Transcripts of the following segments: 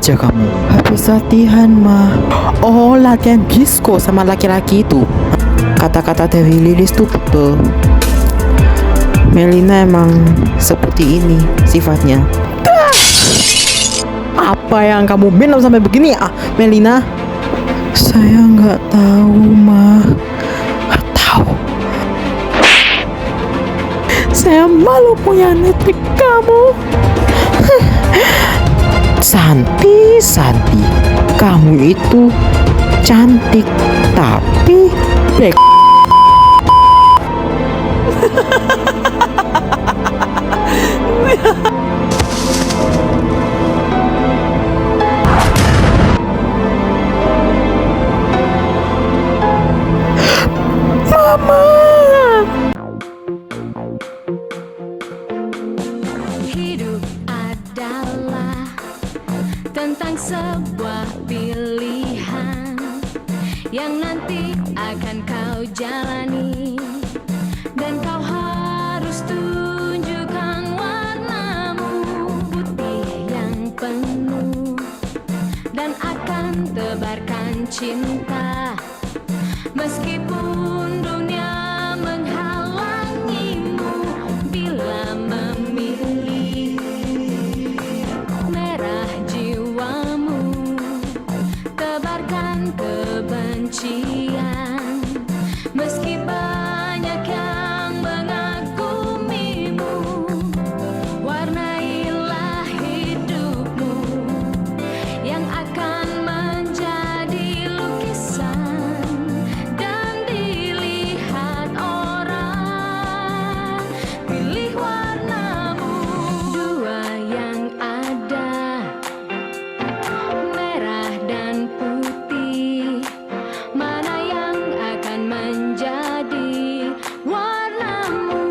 aja kamu? Habis latihan mah. Oh, latihan disco sama laki-laki itu. Kata-kata dari Lilis tuh betul. Melina emang seperti ini sifatnya. Apa yang kamu minum sampai begini Melina? Saya nggak tahu mah. Nggak tahu. Saya malu punya netik kamu. Santi, kamu itu cantik tapi bek. Mama. Hidup adalah tentang sebuah pilihan yang nanti akan kau jalani, dan kau harus tunjukkan warnamu putih yang penuh, dan akan tebarkan cinta meskipun dunia menghalangimu. Bila memilih merah jiwamu, tebarkan kebencian meski banyak yang mengagumimu. Warnailah hidupmu yang akan menjadi lukisan dan dilihat orang. Pilih warnamu, dua yang ada, merah dan putih. Mana yang akan menjadi warnamu?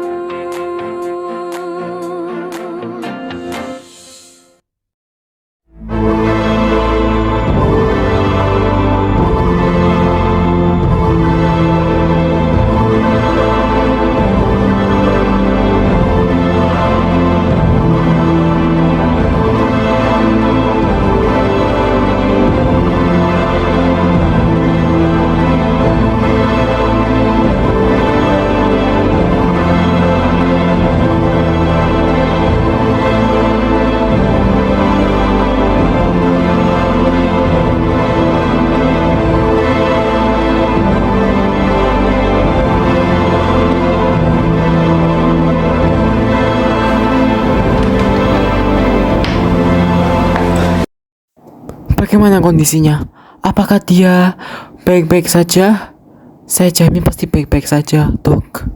Bagaimana kondisinya? Apakah dia baik-baik saja? Saya jamin pasti baik-baik saja, dok.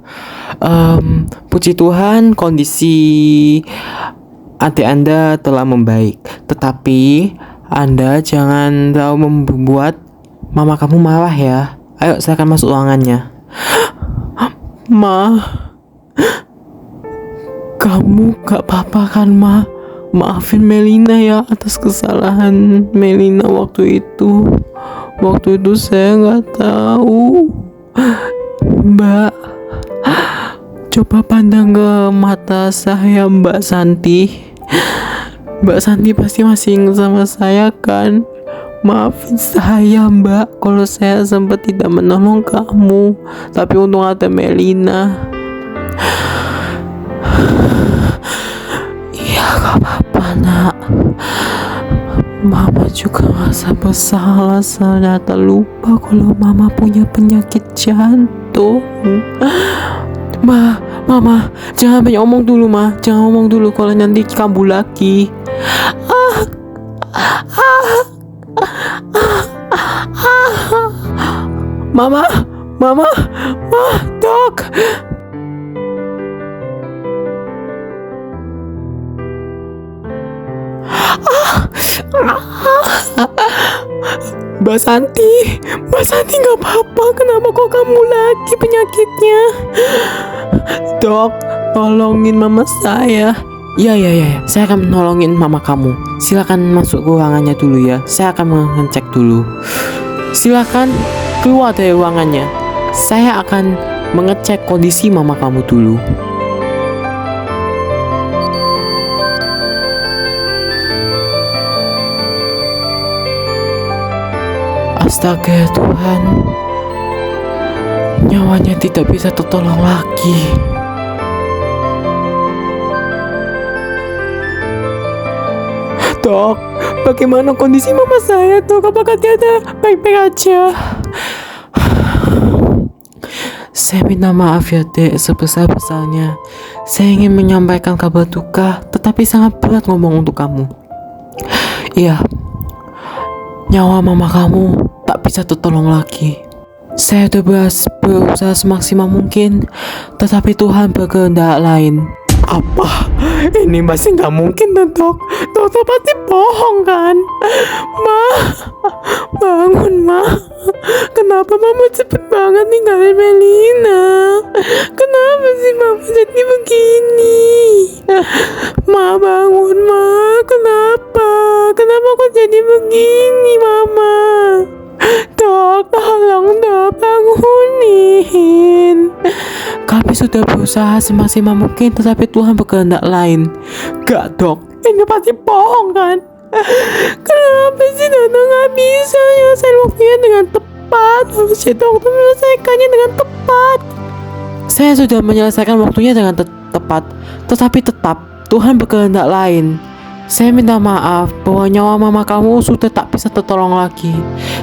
Puji Tuhan kondisi adik Anda telah membaik. Tetapi Anda jangan terlalu membuat mama kamu marah ya. Ayo silakan masuk ruangannya. Ma, kamu gak apa-apa kan, Ma? Maafin Melina ya atas kesalahan Melina waktu itu. Waktu itu saya nggak tahu. Mbak, coba pandang ke mata saya, Mbak Santi. Mbak Santi pasti masih ingat sama saya kan? Maafin saya, Mbak, kalau saya sempat tidak menolong kamu. Tapi untung ada Melina. Iya, gak apa-apa, Nak. Mama juga merasa bersalah. Ternyata lupa kalau Mama punya penyakit jantung. Mama, jangan banyak omong dulu, Ma. Jangan omong dulu kalau nanti kambuh lagi. Mama, dok. Mbak Santi nggak apa-apa. Kenapa kok kamu lagi penyakitnya? Dok, tolongin mama saya. Ya, saya akan menolongin mama kamu. Silakan masuk ke ruangannya dulu ya. Saya akan mengecek dulu. Silakan keluar dari ruangannya. Saya akan mengecek kondisi mama kamu dulu. Astaga ya Tuhan, nyawanya tidak bisa tertolong lagi. Dok, bagaimana kondisi mama saya, Dok? Apakah dia ada baik-baik aja? Saya minta maaf ya Dek, sebesar-besarnya. Saya ingin menyampaikan kabar duka, tetapi sangat berat ngomong untuk kamu. Iya, nyawa mama kamu tak bisa tertolong lagi. Saya udah berusaha semaksimal mungkin, tetapi Tuhan berkehendak lain. Apa? Ini masih nggak mungkin dan dok. Dokter pasti bohong kan? Ma, bangun ma. Kenapa mama cepet banget ninggalin Melina? Kenapa sih mama jadi begini? Ma bangun ma. Kenapa? Kenapa kok jadi begini mama? Dok, tolong dok, bangunin. Kami sudah berusaha semaksimal mungkin, tetapi Tuhan berkehendak lain. Gak dok, ini pasti bohong kan? Kenapa sih dokter gak bisa nyelesain waktunya dengan tepat? Harusnya dokter menyelesaikannya dengan tepat. Saya sudah menyelesaikan waktunya dengan tepat, tetapi tetap Tuhan berkehendak lain. Saya minta maaf bahwa nyawa mama kamu sudah tak bisa tertolong lagi.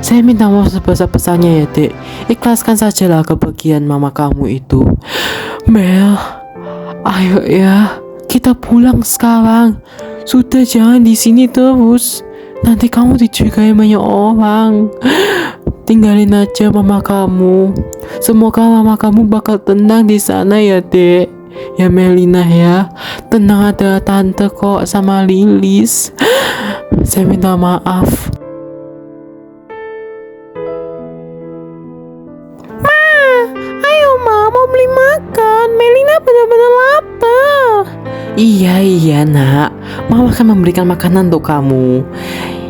Saya minta maaf sebesar-besarnya ya dek. Ikhlaskan sajalah kepergian mama kamu itu. Mel, ayo ya, kita pulang sekarang. Sudah jangan di sini terus. Nanti kamu dicurigai banyak orang. Tinggalin aja mama kamu. Semoga mama kamu bakal tenang di sana ya dek. Ya Melina ya, tenang, ada tante kok sama Lilis. Saya minta maaf. Ma, ayo ma, mau beli makan. Melina benar-benar lapar. Iya nak, mama akan memberikan makanan untuk kamu.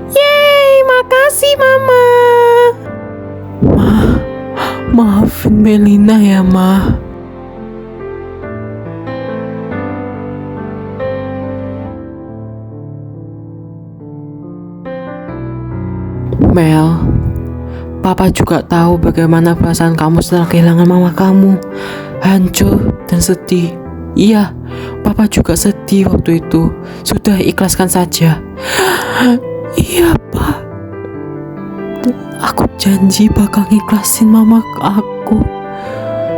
Yeay, makasih mama. Maafin Melina ya ma. Mel, Papa juga tahu bagaimana perasaan kamu setelah kehilangan mama kamu. Hancur dan sedih. Iya, Papa juga sedih waktu itu. Sudah ikhlaskan saja. Iya, Pak. Aku janji bakal ikhlasin mama aku,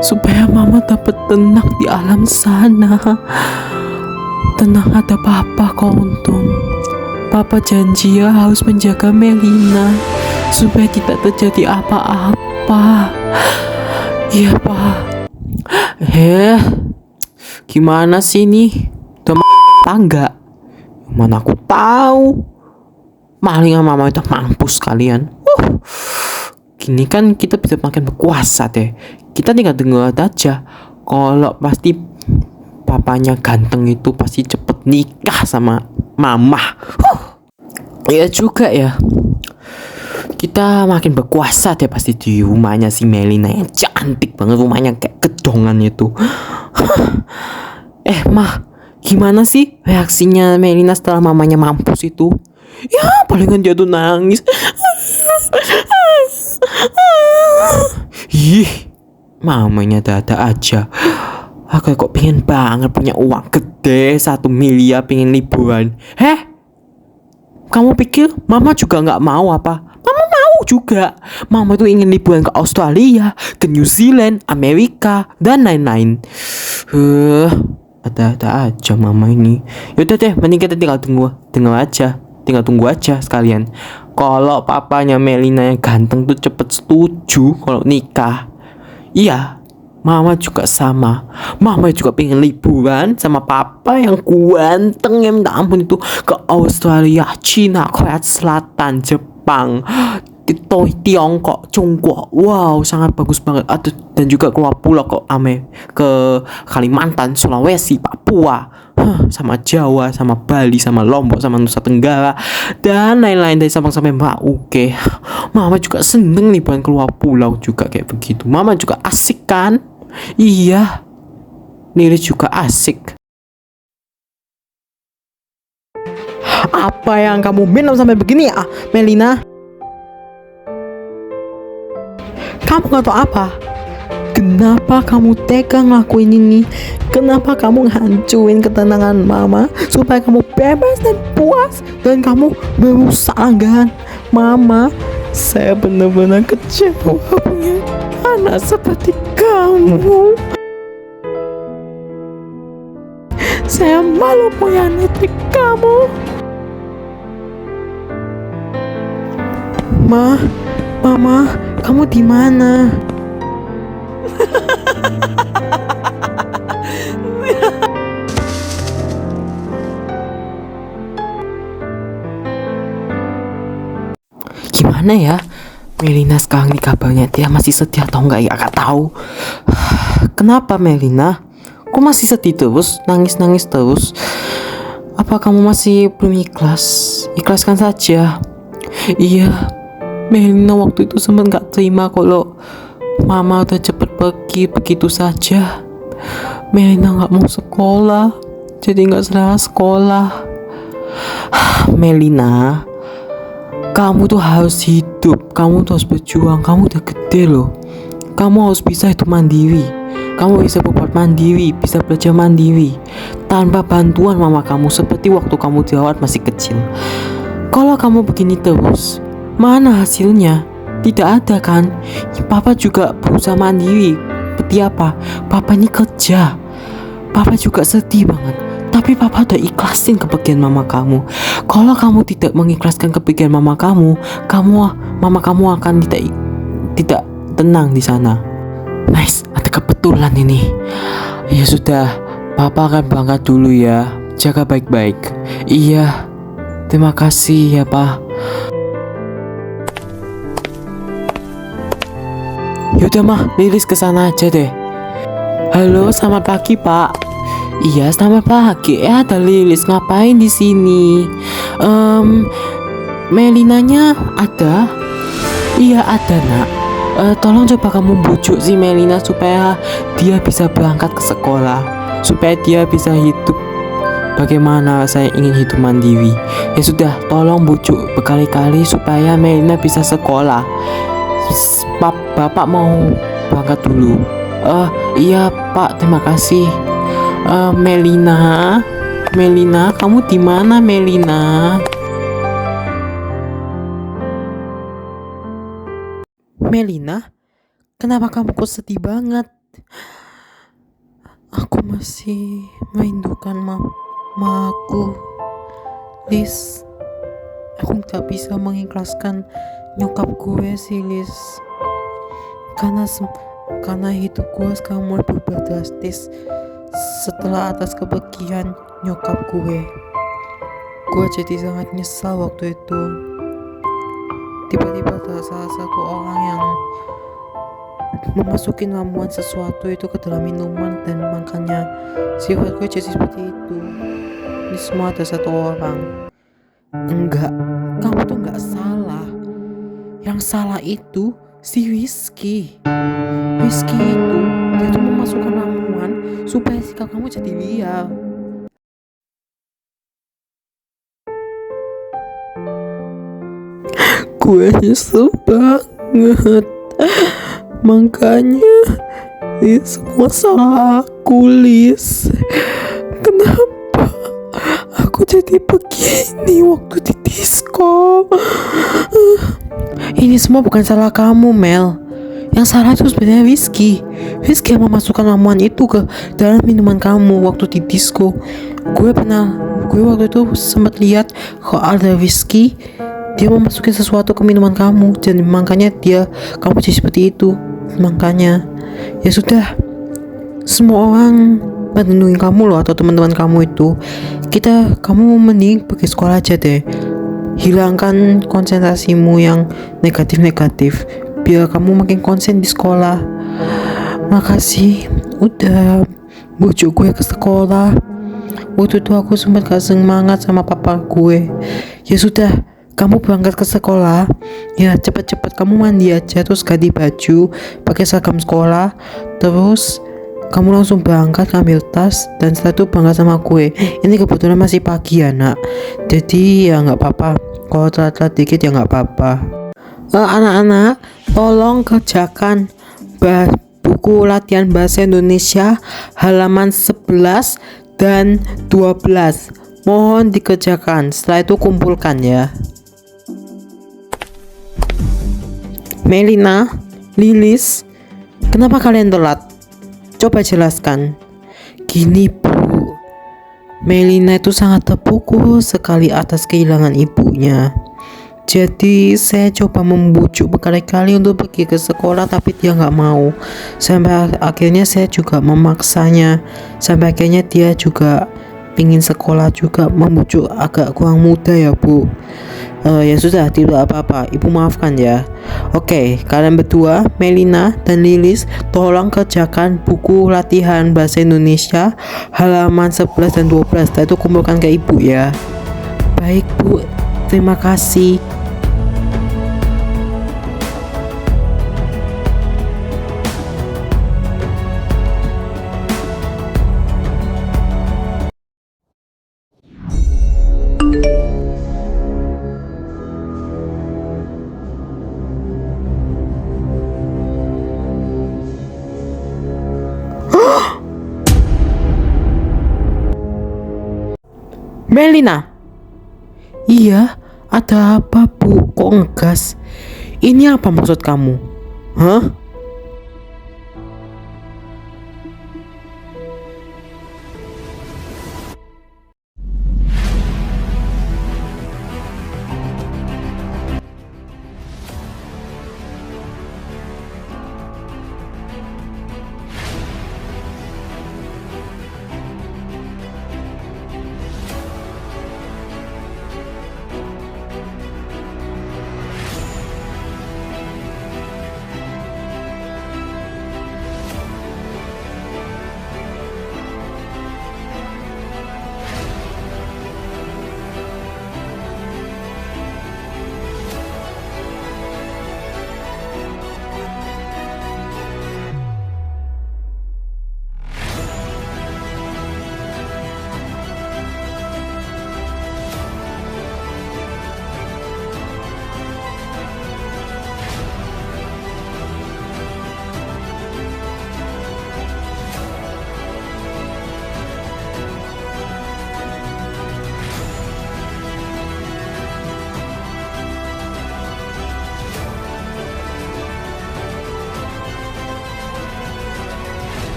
supaya mama dapat tenang di alam sana. Tenang, ada Papa kok untung. Papa janji ya harus menjaga Melina supaya tidak terjadi apa-apa. Iya Pak. Gimana sih nih? Udah tangga? Mana aku tahu. Malingan mama itu mampus kalian. Gini kan kita bisa makin berkuasa deh. Kita tinggal dengar aja. Kalau pasti papanya ganteng itu pasti cepet nikah sama mama. Ya juga ya. Kita makin berkuasa deh pasti di rumahnya si Melina yang cantik banget, rumahnya kayak gedongan itu. Mah, gimana sih reaksinya Melina setelah mamanya mampus itu? Ya palingan dia tuh nangis. Ih, mamanya dada aja. Aku kok pengen banget punya uang gede 1 miliar, pengen liburan. Kamu pikir mama juga gak mau apa? Mama mau juga. Mama tuh ingin liburan ke Australia, ke New Zealand, Amerika, dan lain-lain. Ada-ada aja mama ini. Yaudah deh, mending kita tinggal tunggu aja sekalian. Kalau papanya Melina yang ganteng tuh cepet setuju kalau nikah. Iya, mama juga sama. Mama juga pengen liburan sama papa yang ganteng yang minta ampun itu, ke Australia, Cina, Korea Selatan, Jepang, Tiongkok, Tiongkok. Wow, sangat bagus banget. Dan juga keluar pulau ke Kalimantan, Sulawesi, Papua, sama Jawa, sama Bali, sama Lombok, sama Nusa Tenggara, dan lain-lain dari Sabang sampai Merauke. Mama juga seneng liburan keluar pulau juga kayak begitu. Mama juga asik kan? Iya, Lilis juga asik. Apa yang kamu minum sampai begini Melina? Kamu gak tahu apa? Kenapa kamu tega ngelakuin ini? Kenapa kamu ngancuin ketenangan mama supaya kamu bebas dan puas dan kamu merusak langganan mama? Saya benar-benar kecewa punya anak seperti kamu. Saya malu punya anak seperti kamu. Mama, kamu di mana? Gimana ya? Melina sekarang nih kabarnya dia masih sedih atau enggak ya? Gak tahu. Kenapa Melina? Kok masih sedih terus? Nangis-nangis terus? Apa kamu masih belum ikhlas? Ikhlaskan saja. Iya, Melina waktu itu sempat gak terima kalau mama udah cepet pergi begitu saja. Melina gak mau sekolah, jadi gak selera sekolah. Melina, kamu tuh harus hidup, kamu tuh harus berjuang, kamu udah gede loh. Kamu harus bisa hidup mandiri. Kamu bisa berbuat mandiri, bisa belajar mandiri tanpa bantuan mama kamu seperti waktu kamu dirawat masih kecil. Kalau kamu begini terus, mana hasilnya? Tidak ada kan? Papa juga berusaha mandiri. Seperti apa? Papa ini kerja. Papa juga sedih banget. Tapi papa udah ikhlasin kepergian mama kamu. Kalau kamu tidak mengikhlaskan kepergian mama kamu akan tidak tenang di sana. Nice, ada kebetulan ini. Ya sudah, papa akan berangkat dulu ya. Jaga baik-baik. Iya, terima kasih ya pak. Yaudah mah, Lilis kesana aja deh. Halo, selamat pagi pak. Iya, selamat pagi. Ada Lilis ngapain di sini? Melinanya ada? Iya ada nak. Tolong coba kamu bujuk si Melina supaya dia bisa berangkat ke sekolah, supaya dia bisa hidup bagaimana saya ingin hidup mandiri. Ya sudah, tolong bujuk berkali-kali supaya Melina bisa sekolah. Bapak mau berangkat dulu. Iya pak, terima kasih. Melina, kamu di mana Melina? Melina, kenapa kamu kok sedih banget? Aku masih merindukan mama aku, Liz. Aku gak bisa mengikhlaskan nyokap gue sih, Liz. Karena hidup gue sekarang mulai berubah drastis setelah atas kepergian nyokap gue. Gue jadi sangat nyesal waktu itu. Tiba-tiba ada salah satu orang yang memasukin ramuan sesuatu itu ke dalam minuman dan makanya sifat gue jadi seperti itu. Ini semua ada satu orang. Enggak, kamu tuh enggak salah. Yang salah itu si Rizky. Rizky itu dia tuh memasukkan ramuan supaya sikap kamu jadi liar. Gue nyesel banget. Makanya ini semua salah aku, Liz. Kenapa aku jadi begini waktu di disco? Ini semua bukan salah kamu, Mel. Yang salah itu sebenarnya Rizky. Rizky yang memasukkan ramuan itu ke dalam minuman kamu waktu di disco. Gue waktu itu sempat lihat kok ada Rizky, dia memasukin sesuatu ke minuman kamu dan makanya kamu jadi seperti itu. Makanya ya sudah, semua orang melindungi kamu loh, atau teman-teman kamu itu. Kamu mending pergi sekolah aja deh. Hilangkan konsentrasimu yang negatif-negatif biar kamu makin konsen di sekolah. Makasih udah bujuk gue ke sekolah. Waktu itu aku sempat gak semangat sama papa gue. Ya sudah, kamu berangkat ke sekolah. Ya cepet-cepet kamu mandi aja, terus ganti baju, pakai seragam sekolah, terus kamu langsung berangkat ambil tas dan setelah itu berangkat sama gue. Ini kebetulan masih pagi ya nak, jadi ya nggak apa-apa. Kalau telat-telat dikit ya nggak apa-apa. Anak-anak, Tolong kerjakan buku latihan bahasa Indonesia halaman 11 dan 12. Mohon dikerjakan. Setelah itu kumpulkan ya. Melina, Lilis, kenapa kalian telat? Coba jelaskan. Gini Bu, Melina itu sangat terpukul sekali atas kehilangan ibunya. Jadi saya coba membujuk berkali-kali untuk pergi ke sekolah, tapi dia nggak mau. Sampai akhirnya saya juga memaksanya. Sampai akhirnya dia juga ingin sekolah juga. Membujuk agak kurang mudah ya Bu. Ya sudah, tidak apa-apa, Ibu maafkan ya. Oke, kalian berdua, Melina dan Lilis, tolong kerjakan buku latihan bahasa Indonesia halaman 11 dan 12. Setelah itu kumpulkan ke Ibu ya. Baik Bu, terima kasih. Melina. Iya, ada apa Bu? Kok ngegas? Ini apa maksud kamu? Hah?